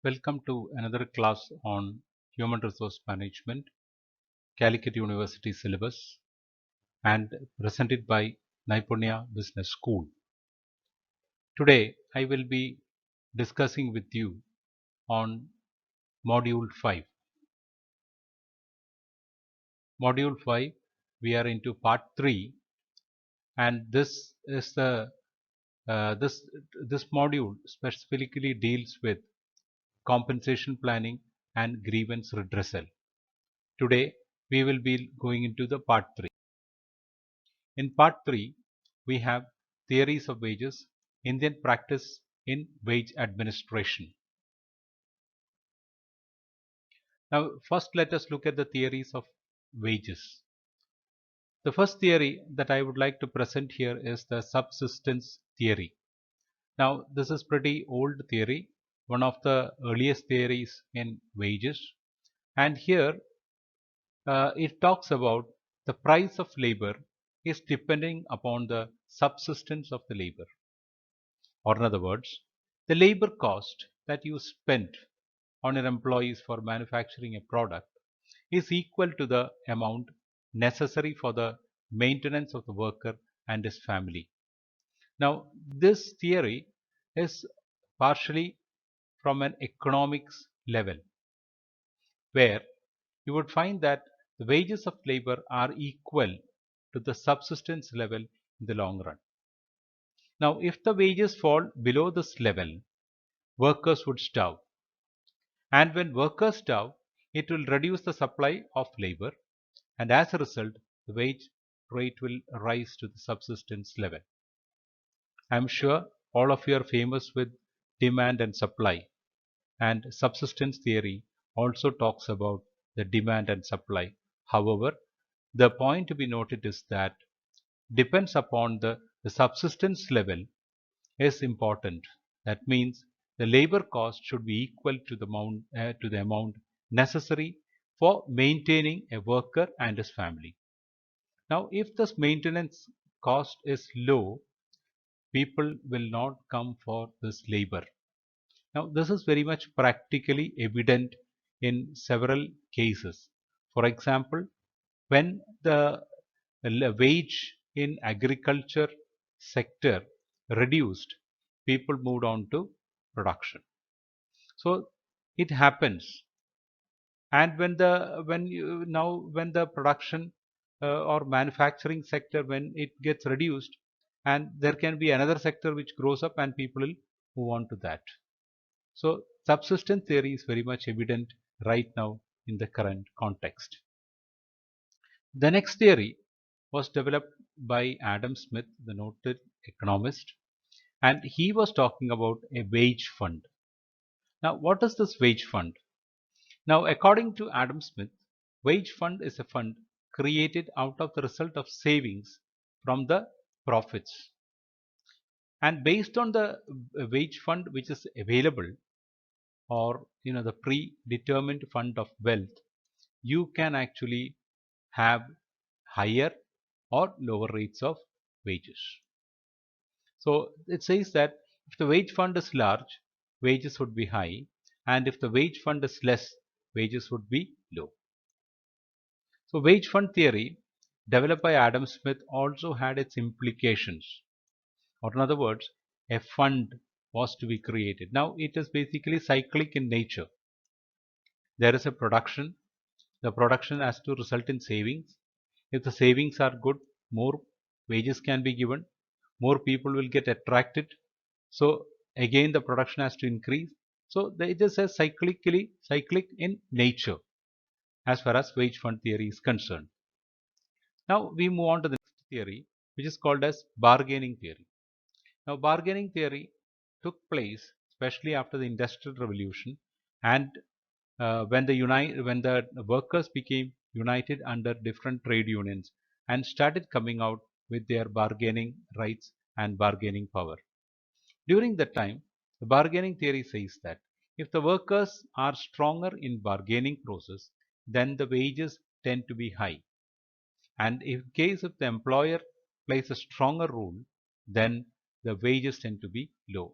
Welcome to another class on Human Resource Management, CALICUT University syllabus, and presented by Naipunya Business School. Today, I will be discussing with you on Module 5. Module 5, we are into Part 3, and this is the this module specifically deals with compensation planning and grievance redressal. Today, we will be going into the Part 3. In Part 3, we have theories of wages, Indian practice in wage administration. Now, first let us look at the theories of wages. The first theory that I would like to present here is the subsistence theory. Now, this is pretty old theory, one of the earliest theories in wages. And here it talks about the price of labor is depending upon the subsistence of the labor. Or in other words, the labor cost that you spent on your employees for manufacturing a product is equal to the amount necessary for the maintenance of the worker and his family. Now, this theory is partially from an economics level, where you would find that the wages of labor are equal to the subsistence level in the long run. Now, if the wages fall below this level, workers would starve. And when workers starve, it will reduce the supply of labor, and as a result, the wage rate will rise to the subsistence level. I am sure all of you are famous with demand and supply, and subsistence theory also talks about the demand and supply. However, the point to be noted is that depends upon the subsistence level is important. That means the labor cost should be equal to the amount necessary for maintaining a worker and his family. Now, if this maintenance cost is low, people will not come for this labor. Now, this is very much practically evident in several cases. For example, when the wage in agriculture sector reduced, people moved on to production. So it happens, and when the production or manufacturing sector, when it gets reduced, and there can be another sector which grows up and people will move on to that. So subsistence theory is very much evident right now in the current context. The next theory was developed by Adam Smith, the noted economist, and he was talking about a wage fund. Now, what is this wage fund? Now, according to Adam Smith, wage fund is a fund created out of the result of savings from the profits. And based on the wage fund which is available, or the predetermined fund of wealth, you can actually have higher or lower rates of wages. So it says that if the wage fund is large, wages would be high, and if the wage fund is less, wages would be low. So wage fund theory developed by Adam Smith also had its implications. Or in other words, a fund was to be created. Now it is basically cyclic in nature. There is a production. The production has to result in savings. If the savings are good, more wages can be given, more people will get attracted. So again the production has to increase. So it is a cyclic in nature as far as wage fund theory is concerned. Now we move on to the next theory, which is called as bargaining theory. Now bargaining theory took place especially after the Industrial Revolution, and when the workers became united under different trade unions and started coming out with their bargaining rights and bargaining power. During that time, the bargaining theory says that if the workers are stronger in bargaining process, then the wages tend to be high. And in case if the employer plays a stronger role, then the wages tend to be low.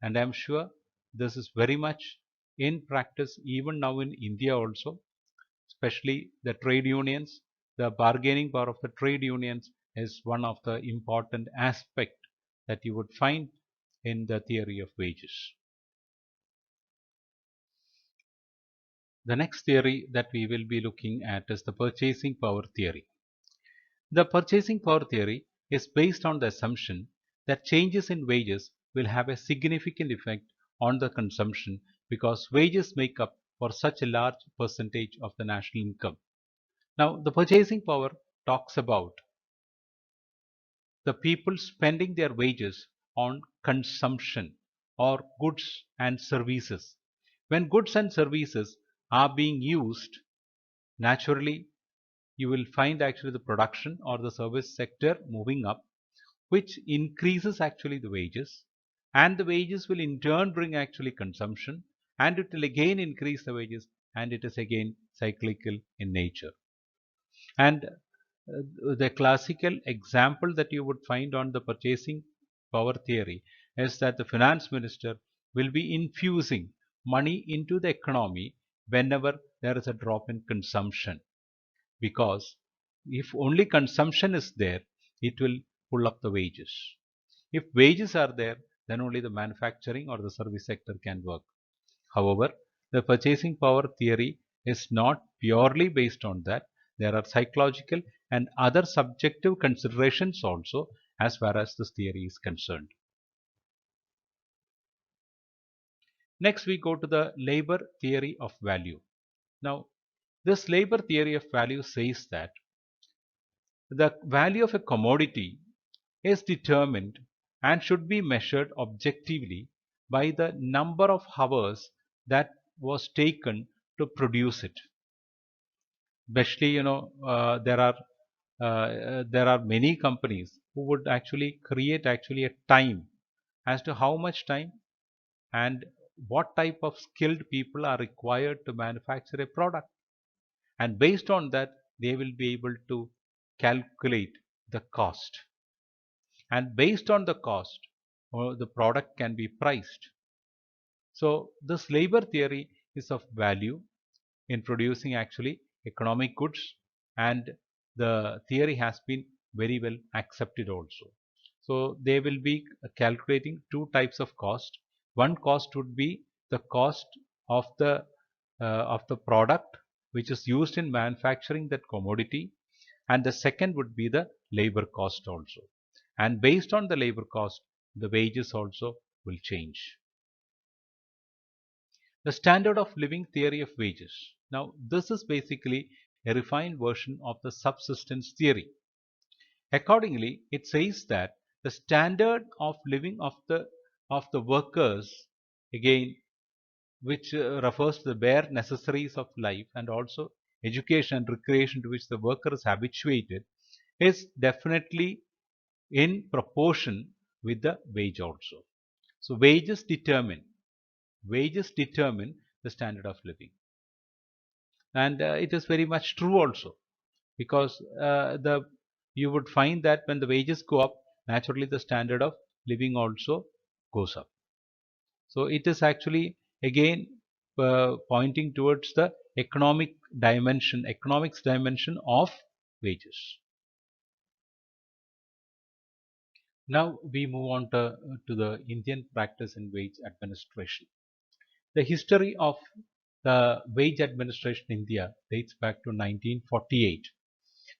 And I'm sure this is very much in practice even now in India also, especially the trade unions. The bargaining power of the trade unions is one of the important aspect that you would find in the theory of wages. The next theory that we will be looking at is the purchasing power theory. The purchasing power theory is based on the assumption that changes in wages will have a significant effect on the consumption because wages make up for such a large percentage of the national income. Now, the purchasing power talks about the people spending their wages on consumption or goods and services. When goods and services are being used, naturally you will find actually the production or the service sector moving up, which increases actually the wages, and the wages will in turn bring actually consumption, and it will again increase the wages, and it is again cyclical in nature. And the classical example that you would find on the purchasing power theory is that the finance minister will be infusing money into the economy whenever there is a drop in consumption, because if only consumption is there, it will pull up the wages. If wages are there, then only the manufacturing or the service sector can work. However, the purchasing power theory is not purely based on that. There are psychological and other subjective considerations also as far as this theory is concerned. Next, we go to the labor theory of value. Now, this labor theory of value says that the value of a commodity is determined and should be measured objectively by the number of hours that was taken to produce it. Especially, there are many companies who would actually create actually a time as to how much time and what type of skilled people are required to manufacture a product, and based on that they will be able to calculate the cost, and based on the cost the product can be priced. So this labor theory is of value in producing actually economic goods, and the theory has been very well accepted also. So they will be calculating two types of cost. One cost would be the cost of the product which is used in manufacturing that commodity, and the second would be the labor cost also, and based on the labor cost the wages also will change. The standard of living theory of wages. Now, this is basically a refined version of the subsistence theory. Accordingly, it says that the standard of living of the workers, again, which refers to the bare necessaries of life and also education and recreation to which the worker is habituated, is definitely in proportion with the wage also. So wages determine the standard of living, and it is very much true also, because the you would find that when the wages go up, naturally the standard of living also goes up. So it is actually again pointing towards the economics dimension of wages. Now we move on to the Indian practice in wage administration. The history of the wage administration in India dates back to 1948,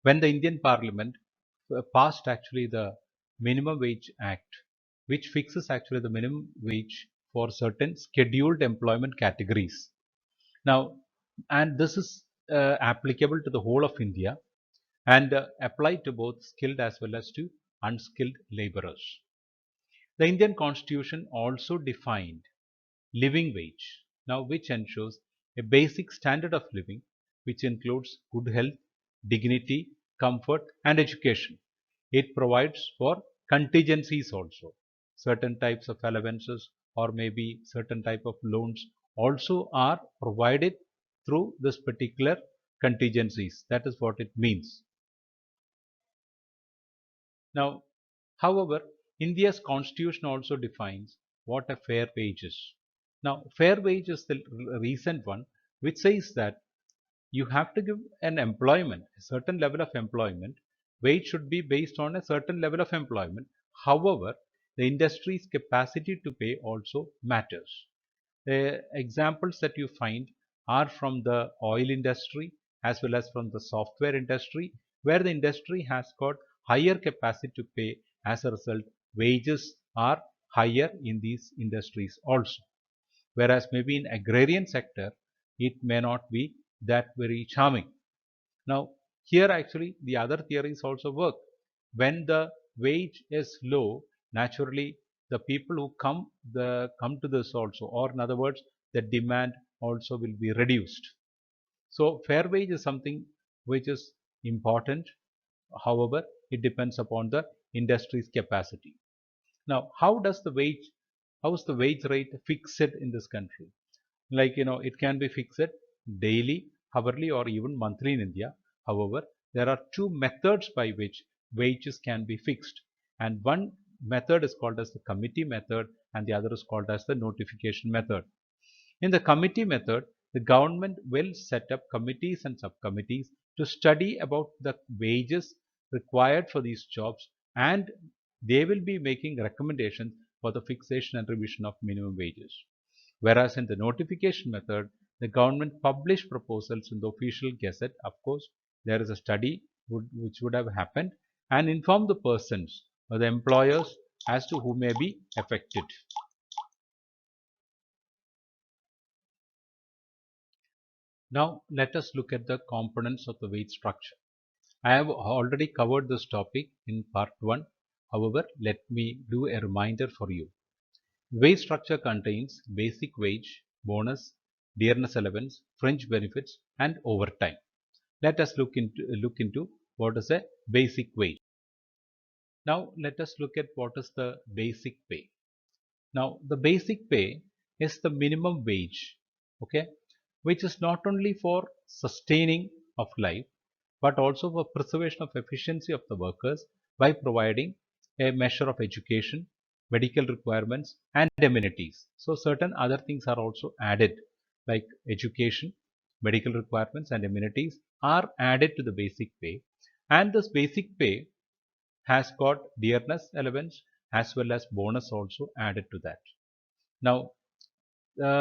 when the Indian Parliament passed actually the Minimum Wage Act, which fixes actually the minimum wage for certain scheduled employment categories. Now, and this is applicable to the whole of India, and applied to both skilled as well as to unskilled laborers. The Indian Constitution also defined living wage, now which ensures a basic standard of living which includes good health, dignity, comfort, and education. It provides for contingencies also. Certain types of allowances or maybe certain type of loans also are provided through this particular contingencies. That is what it means. Now, however, India's constitution also defines what a fair wage is. Now, fair wage is the recent one, which says that you have to give an employment, a certain level of employment. Wage should be based on a certain level of employment. However, the industry's capacity to pay also matters. The examples that you find are from the oil industry as well as from the software industry, where the industry has got higher capacity to pay. As a result, wages are higher in these industries also. Whereas maybe in agrarian sector, it may not be that very charming. Now, here actually the other theories also work. When the wage is low, naturally the people who come to this also, or in other words, the demand also will be reduced. So fair wage is something which is important. However, it depends upon the industry's capacity. Now, how is the wage rate fixed in this country? Like, it can be fixed daily, hourly, or even monthly in India. However, there are two methods by which wages can be fixed, and one method is called as the committee method and the other is called as the notification method. In the committee method, the government will set up committees and subcommittees to study about the wages required for these jobs, and they will be making recommendations for the fixation and revision of minimum wages. Whereas in the notification method, the government publish proposals in the official gazette. Of course, there is a study which would have happened and inform the persons or the employers as to who may be affected. Now, let us look at the components of the wage structure. I have already covered this topic in part 1. However, let me do a reminder for you. Wage structure contains basic wage, bonus, dearness allowance, fringe benefits, and overtime. Let us look into what is a basic wage. Now, let us look at what is the basic pay. Now, the basic pay is the minimum wage, okay, which is not only for sustaining of life, but also for preservation of efficiency of the workers by providing a measure of education, medical requirements, and amenities. So, certain other things are also added, like education, medical requirements, and amenities are added to the basic pay, and this basic pay has got dearness allowance as well as bonus also added to that. Now,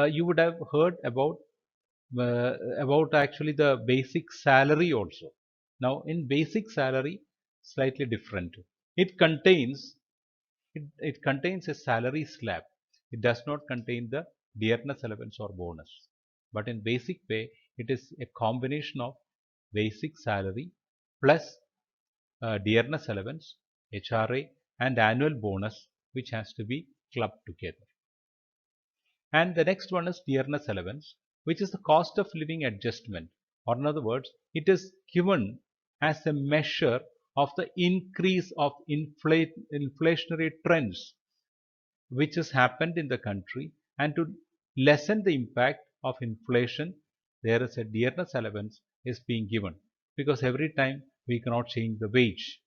you would have heard about actually the basic salary also. Now, in basic salary, slightly different. It contains it contains a salary slab. It does not contain the dearness allowance or bonus. But in basic pay, it is a combination of basic salary plus dearness allowance, HRA, and annual bonus, which has to be clubbed together. And the next one is dearness allowance, which is the cost of living adjustment, or in other words, it is given as a measure of the increase of inflationary trends which has happened in the country, and to lessen the impact of inflation, there is a dearness allowance is being given, because every time we cannot change the wage,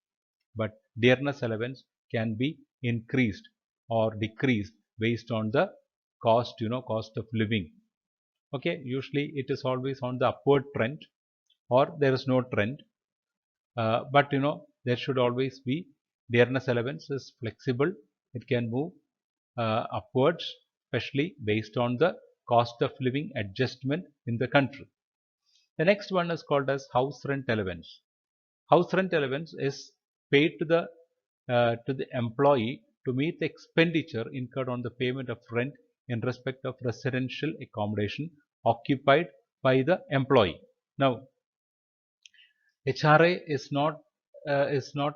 but dearness allowance can be increased or decreased based on the cost of living. Okay, usually it is always on the upward trend, or there is no trend, but there should always be dearness allowance is flexible. It can move upwards, especially based on the cost of living adjustment in the country. The next one is called as house rent allowance. House rent allowance is paid to the employee to meet the expenditure incurred on the payment of rent in respect of residential accommodation occupied by the employee. Now, HRA is not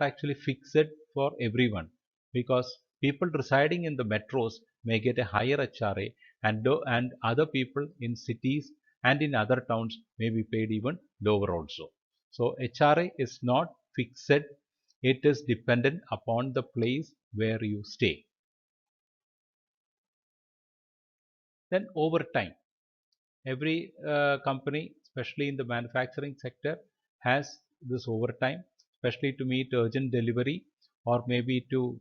actually fixed for everyone, because people residing in the metros may get a higher HRA, and other people in cities and in other towns may be paid even lower also. So HRA is not fixed, it is dependent upon the place where you stay. Then overtime. Every company, especially in the manufacturing sector, has this overtime, especially to meet urgent delivery, or maybe to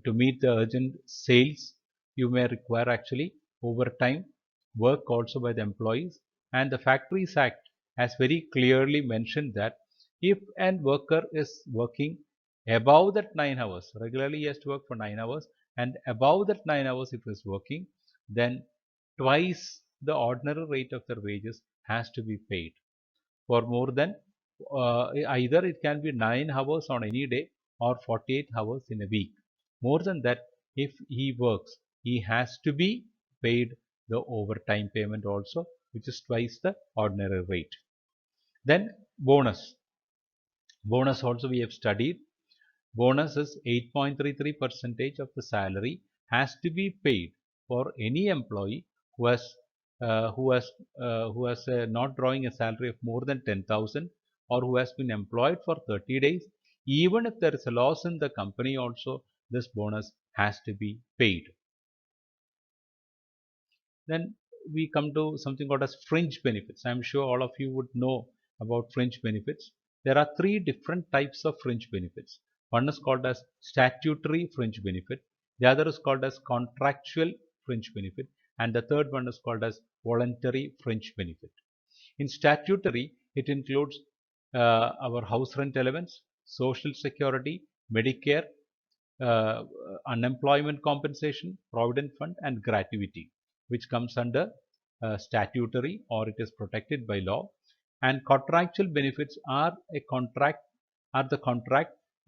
meet the urgent sales. You may require actually overtime work also by the employees. And the Factories Act has very clearly mentioned that if an worker is working above that 9 hours, regularly he has to work for 9 hours, and above that 9 hours if he is working, then twice the ordinary rate of their wages has to be paid for more than either it can be 9 hours on any day or 48 hours in a week. More than that, if he works, he has to be paid the overtime payment also, which is twice the ordinary rate. Then bonus. Bonus also we have studied. Bonus is 8.33 percentage of the salary has to be paid for any employee who has not drawing a salary of more than 10,000 or who has been employed for 30 days. Even if there is a loss in the company also, this bonus has to be paid. Then we come to something called as fringe benefits. I am sure all of you would know about fringe benefits. There are three different types of fringe benefits. One is called as statutory fringe benefit, the other is called as contractual fringe benefit, and the third one is called as voluntary fringe benefit. In statutory, it includes our house rent allowance, social security, Medicare, uh, unemployment compensation, provident fund, and gratuity, which comes under statutory or it is protected by law. And contractual benefits are the contract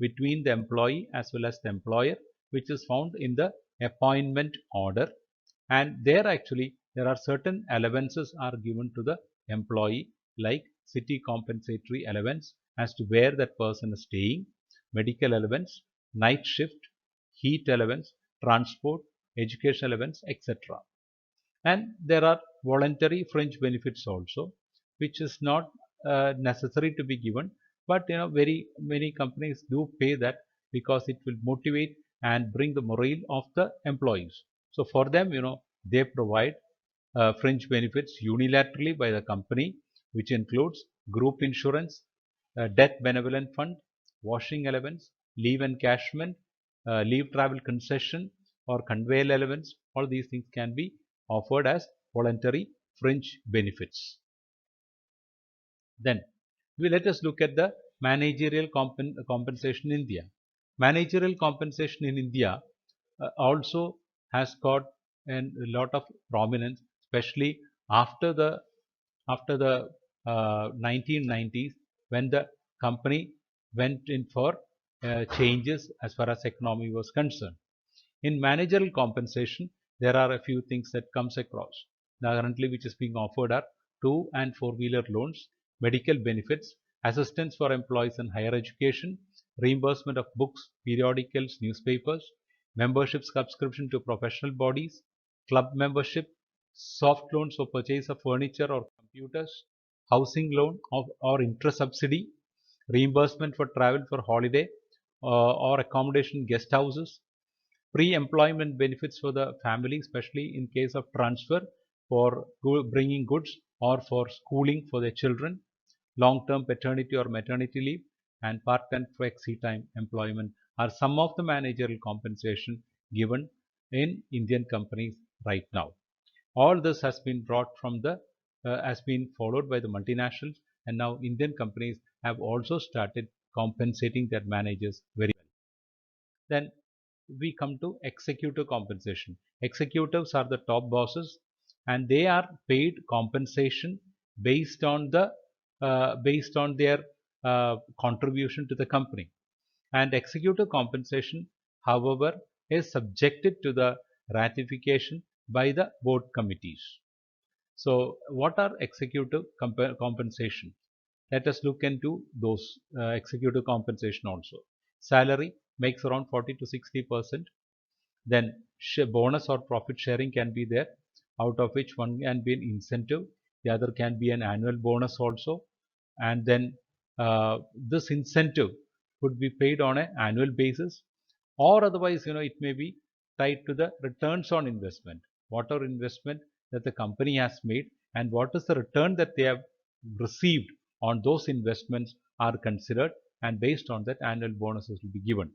between the employee as well as the employer, which is found in the appointment order. And there actually there are certain allowances are given to the employee, like city compensatory allowance as to where that person is staying, medical allowance, night shift, heat allowance, transport, education allowance, etc. And there are voluntary fringe benefits also, which is not necessary to be given, but very many companies do pay that because it will motivate and bring the morale of the employees. So for them, they provide fringe benefits unilaterally by the company, which includes group insurance, death benevolent fund, washing allowance, leave encashment, leave travel concession, or conveyal allowance. All these things can be offered as voluntary fringe benefits. Then let us look at the managerial compensation in India. Managerial compensation in India also has got a lot of prominence, especially after the 1990s, when the company went in for changes as far as economy was concerned. In managerial compensation, there are a few things that comes across. Now, currently, which is being offered are 2 and 4-wheeler loans, medical benefits, assistance for employees in higher education, reimbursement of books, periodicals, newspapers, membership subscription to professional bodies, club membership, soft loans for purchase of furniture or computers, housing loan or interest subsidy, reimbursement for travel for holiday or accommodation guest houses, pre-employment benefits for the family, especially in case of transfer for bringing goods or for schooling for their children, long-term paternity or maternity leave, and part-time flexi-time employment are some of the managerial compensation given in Indian companies right now. All this has been brought from the has been followed by the multinationals, and now Indian companies have also started compensating their managers very well. Then we come to executive compensation. Executives are the top bosses, and they are paid compensation based on their contribution to the company. And executive compensation, however, is subjected to the ratification by the board committees. So, what are executive compensation? Let us look into those executive compensation also. Salary makes around 40 to 60%. Then bonus or profit sharing can be there, out of which one can be an incentive, the other can be an annual bonus also. And then this incentive could be paid on an annual basis, or otherwise it may be tied to the returns on investment, whatever investment that the company has made and what is the return that they have received on those investments are considered, and based on that annual bonuses will be given.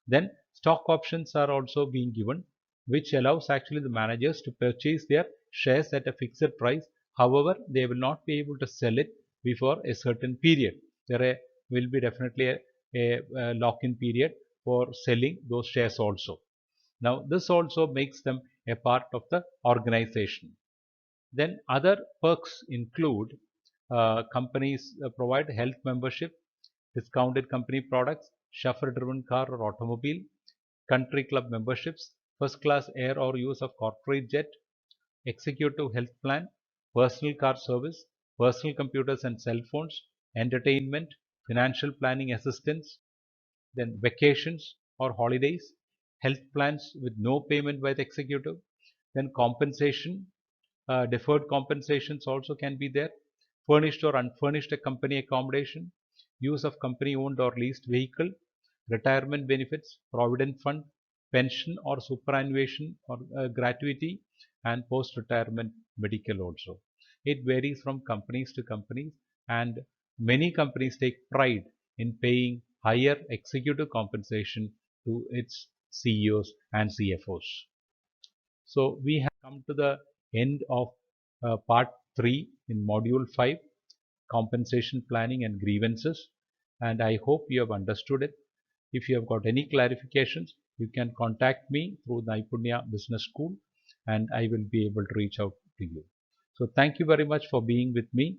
Then stock options are also being given. which allows actually the managers to purchase their shares at a fixed price. However, they will not be able to sell it before a certain period. Will be definitely a lock-in period for selling those shares also. Now, this also makes them a part of the organization. Then other perks include companies provide health membership, discounted company products, chauffeur-driven car or automobile, country club memberships, first class air or use of corporate jet, executive health plan, personal car service, personal computers and cell phones, entertainment, financial planning assistance, then vacations or holidays, health plans with no payment by the executive, then compensation, deferred compensations also can be there, furnished or unfurnished company accommodation, use of company owned or leased vehicle, retirement benefits, provident fund, pension or superannuation or gratuity, and post retirement medical also. It varies from companies to companies, and many companies take pride in paying higher executive compensation to its CEOs and CFOs. So we have come to the end of part 3 in module 5, compensation planning and grievances, and I hope you have understood it. If you have got any clarifications, you can contact me through Naipunya Business School and I will be able to reach out to you. So thank you very much for being with me.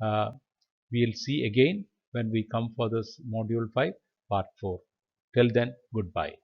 We'll see again when we come for this module 5 part 4. Till then, goodbye.